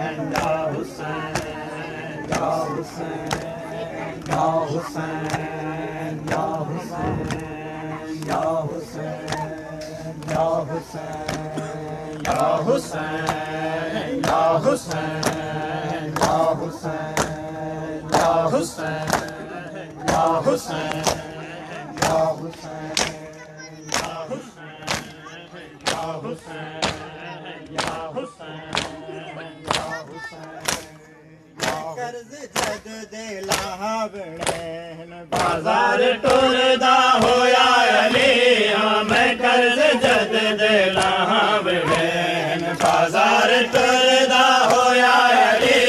Ya Hussein, Ya Hussein, Ya Hussein, Ya Hussein, Ya Hussein, Ya Hussein, Ya Hussein, Ya Hussein, Ya Hussein, Ya Hussein, Ya Hussein, Ya Hussein, Ya Hussein, Ya Hussein, कर्ज जद दे लावण बाजार टुरदा होया अली मैं कर्ज जद दे लावण बाजार टुरदा होया अली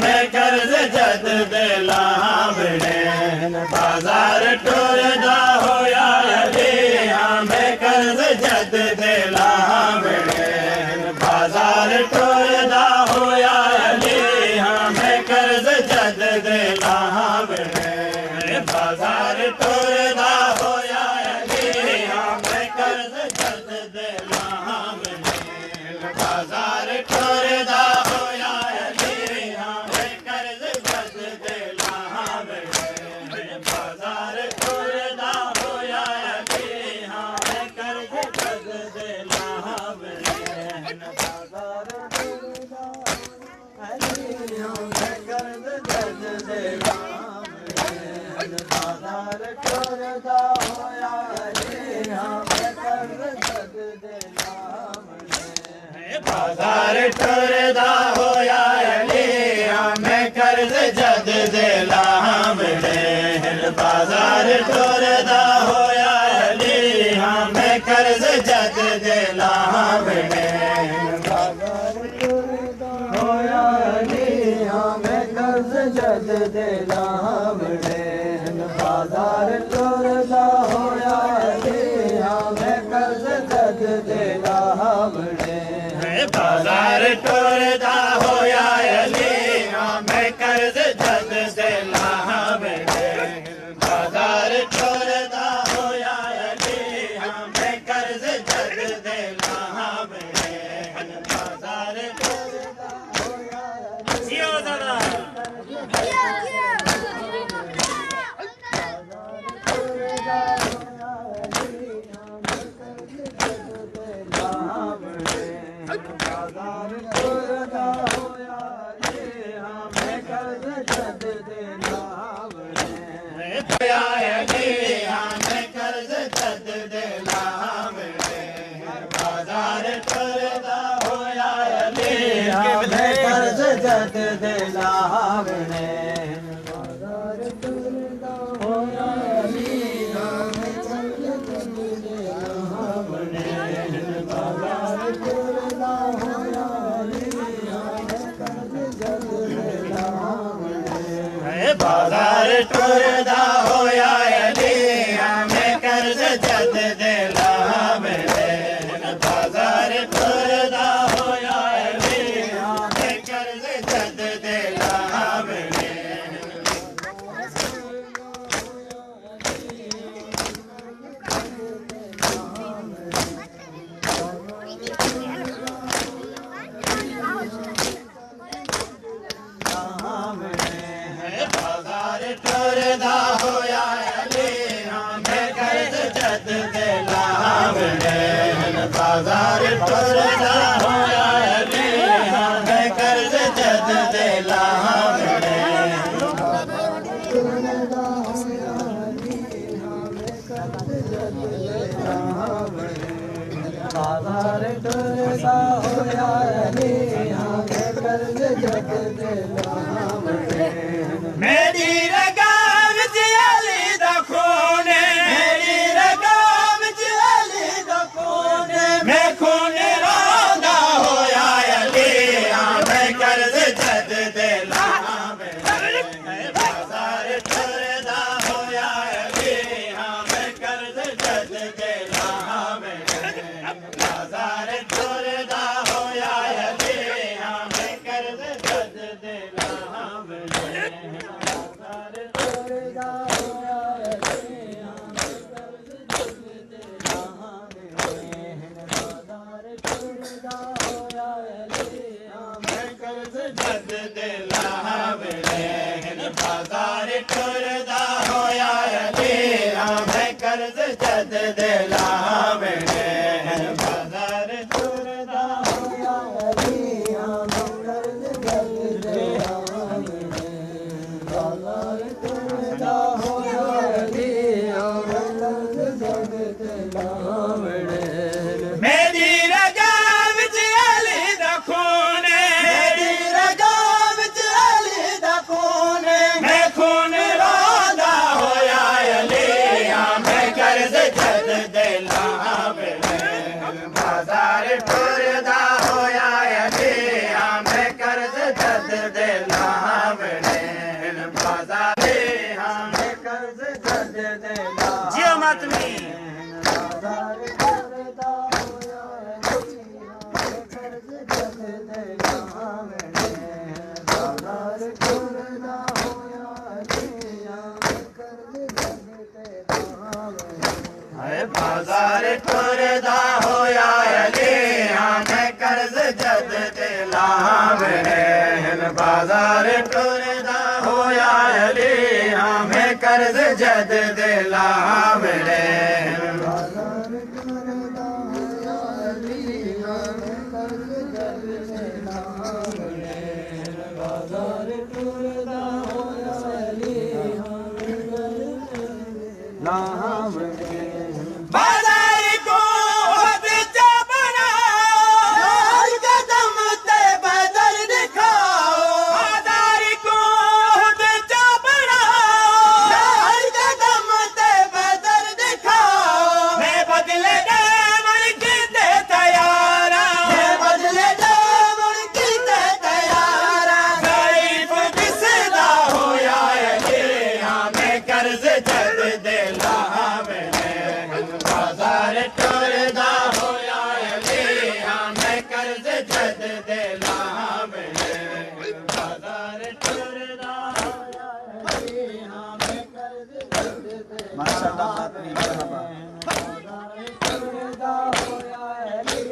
मैं कर्ज जद दे लावण बाजार टुरदा होया अली मैं कर्ज जद दे लावण बाजार टुरदा होया अली कर्ज जद दे लावण बाजार टुरदा होया अली मैं कर्ज जद दे लावण बाजार टुरदा होया अली मैं कर्ज जद दे लावण बाजार टुरदा होया अली मैं कर्ज जद दे लावण बाजार टुरदा होया बाजार टुरदा होया अली मैं कर्ज जद दे लावण बाजार टुरदा होया अली मैं कर्ज जद दे लावण बाजार टुरदा होया अली मैं कर्ज जद दे लावण बाजार टुरदा होया अली मैं कर्ज जद दे लावण बाजार टुरदा होया अली मैं कर्ज जद दे लावण बाजार टुरदा होया अली मैं कर्ज जद दे लावण बाजार टुरदा होया जियो दादा बाजार टुरदा होया अली मैं कर्ज जद दे लावण होया अली मैं कर्ज जद दे लावण बाजार टुरदा होया अली मैं कर्ज जद दे लावण बाजार टुरदा होया अली मैं कर्ज जद दे लावण बाजार टुरदा होया अली मैं कर्ज जद दे लावण बाजार टुरदा होया अली मैं कर्ज जद दे लावण बाजार टुरदा होया अली मैं कर्ज जद दे लावण बाजार टुरदा होया अली मैं कर्ज जद दे लावण बाजार टुरदा होया अली मैं कर्ज जद दे लावण बाजार टुरदा होया अली मैं कर्ज जद दे लावण मेरी रगाम जियाली दा खूने मेरी रगाम जियाली दा खूने मैं खूने रोंदा होया अली मैं कर्ज जद दे लावण बाजार टुरदा होया अली मैं कर्ज जद दे लावण बाजार टुरदा होया अली मैं कर्ज जद दे लावण कर्ज जद दे लावणे बाजार टुरदा होया अली मैं कर्ज जद दे लावणे बाजार टुरदा होया अली मैं कर्ज जद दे लावणे बाजार टुरदा होया अली मैं कर्ज जद दे लावणे मेरी रगा विच अली दा खून मेरी रगा विच अली दा खून मैं खून रोंदा होया अली मैं कर्ज जद दे लावणे बाजार टुरदा होया अली मैं कर्ज जद दे लावणे बाजार मैं कर्ज जद दे लावणे जियो मातमी बाजार टुरदा होया अली मैं कर्ज जद दे लावणे बाजार टुरदा होया अली मैं कर्ज जद दे लावणे बाजार टुरदा होया अली मैं कर्ज जद दे लावणे बाजार टुरदा होया अली मैं कर्ज जद दे लावणे बाजार टुरदा होया अली मैं कर्ज जद दे लावणे बाजार टुरदा होया अली मैं कर्ज जद दे लावणे बाजार को बिच बना हर कदम ते बदल दिखाओ बाजार को बिच बना हर कदम ते बदल दिखाओ मैं बदले दे मुल्की ते तैयारा मैं बदले दे मुल्की ते तैयारा गरीब दिसदा होया अली मैं कर्ज जद दे लावणे बाजार टुरदा होया अली मैं कर्ज जद दे लावणे बाजार टुरदा होया अली मैं कर्ज जद दे माशाअल्लाह मरहबा बाजार टुरदा होया अली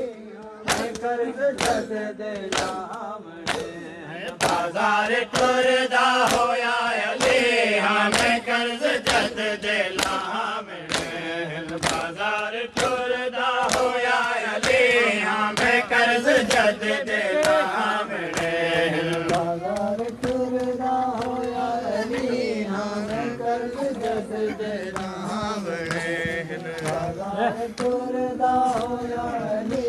मैं कर्ज जद दे लावणे बाजार टुरदा होया अली मैं कर्ज जद दे लावणे बाजार टुरदा होया अली मैं कर्ज जद दे लावणे बाजार टुरदा होया अली मैं कर्ज जद दे लावणे बाजार टुरदा होया अली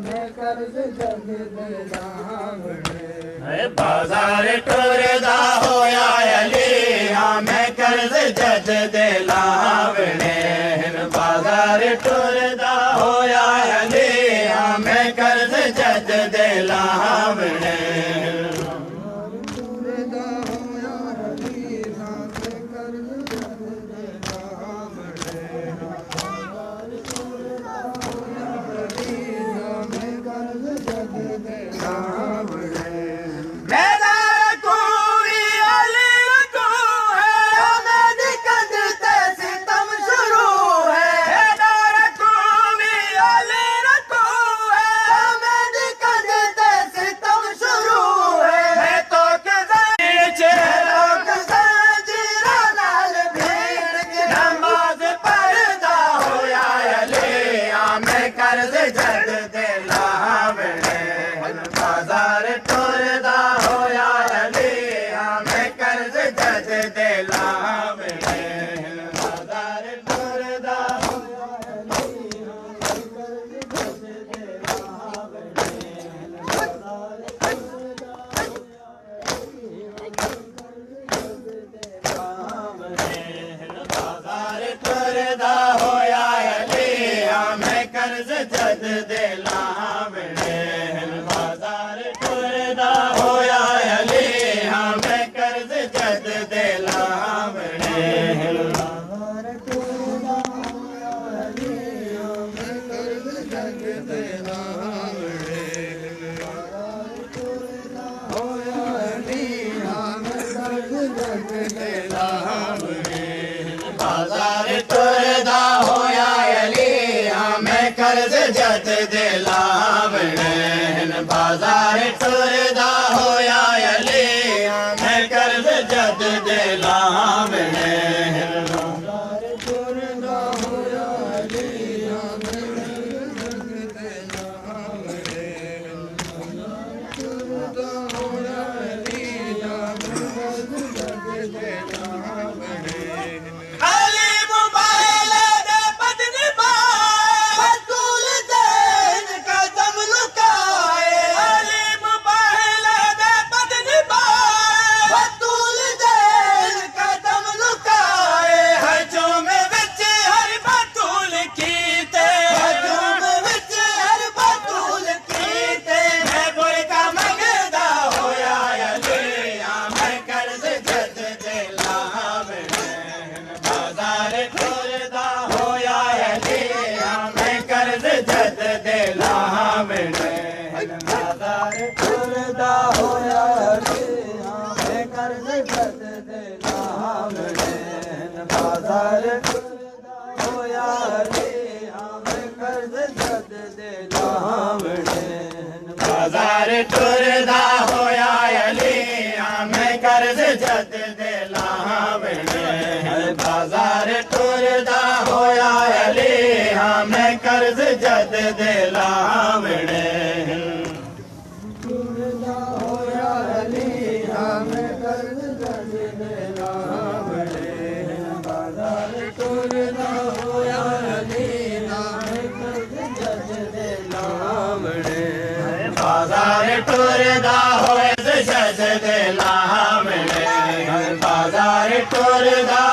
मैं कर्ज जद दे लावणे बाजार टुरदा होया अली मैं कर्ज जद दे लावणे बाजार टुरदा होया अली मैं कर्ज जद दे लावणे टुरदा होया अली मैं कर्ज जद दे लावणे बाजार टुरदा होया अली मैं कर्ज जद दे लावणे मेरा कोई अली को है मेरी कंध ते सितम शुरू है मेरा कोई अली को है मेरी कंध ते सितम शुरू बाजार टुरदा होया अली मैं कर्ज जद दे लावणे बाजार टुरदा होया अली मैं कर्ज जद दे लावणे टुरदा होया अली मैं कर्ज जद दे लावणे बाजार टुरदा होया अली मैं कर्ज जद दे लावणे बाजार टुरदा होए जद दे लावणे बाजार टुरदा